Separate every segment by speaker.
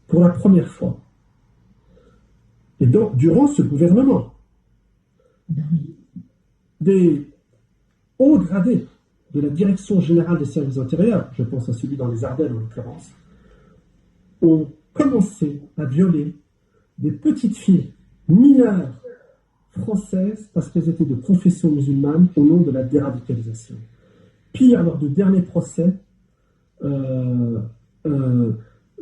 Speaker 1: pour la première fois. Et donc, durant ce gouvernement, des hauts gradés de la Direction générale des services intérieurs, je pense à celui dans les Ardennes en l'occurrence, ont commencé à violer des petites filles mineures françaises parce qu'elles étaient de confession musulmane au nom de la déradicalisation. Pire, lors du dernier procès,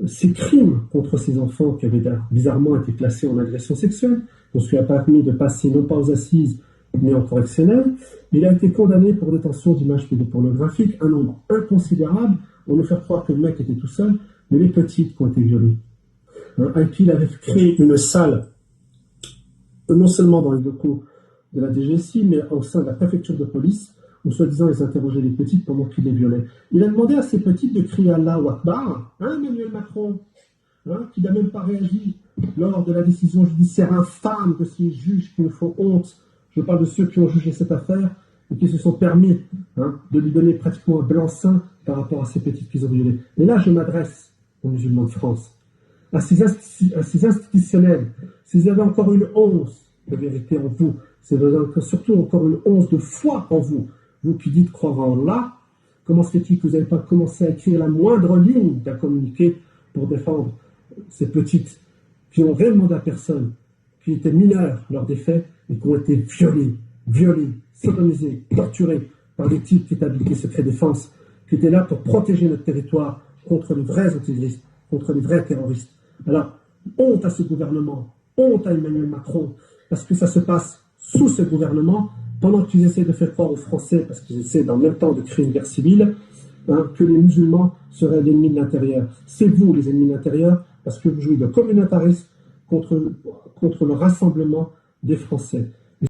Speaker 1: ces crimes contre ces enfants qui avaient bizarrement été classés en agression sexuelle, on se lui a permis de passer non pas aux assises, mais en correctionnel. Il a été condamné pour détention d'images pédopornographiques, un nombre inconsidérable. On nous fait croire que le mec était tout seul, mais les petites qui ont été violées. Et puis il avait créé une salle, non seulement dans les locaux de la DGSI, mais au sein de la préfecture de police, où soi-disant ils interrogeaient les petites pendant qu'ils les violaient. Il a demandé à ces petites de crier Allahu Akbar, Emmanuel Macron, qui n'a même pas réagi lors de la décision judiciaire infâme de ces juges qui nous font honte. Je parle de ceux qui ont jugé cette affaire et qui se sont permis de lui donner pratiquement un blanc-seing par rapport à ces petites qu'ils ont violées. Et là, je m'adresse aux musulmans de France, à ces institutionnels, s'ils avaient encore une once de vérité en vous, s'ils avaient surtout encore une once de foi en vous, vous qui dites croire en Allah, comment se fait-il que vous n'avez pas commencé à écrire la moindre ligne d'un communiqué pour défendre ces petites qui n'ont rien demandé à personne, qui étaient mineures lors des faits et qui ont été violées, sodomisées, torturées par des types qui étaient habilités secret défense, qui étaient là pour protéger notre territoire contre les vrais antisémites, contre les vrais terroristes. Alors, honte à ce gouvernement, honte à Emmanuel Macron, parce que ça se passe sous ce gouvernement, pendant qu'ils essaient de faire croire aux Français, parce qu'ils essaient dans le même temps de créer une guerre civile, que les musulmans seraient l'ennemi de l'intérieur. C'est vous les ennemis de l'intérieur, parce que vous jouez de communautarisme contre le rassemblement des Français.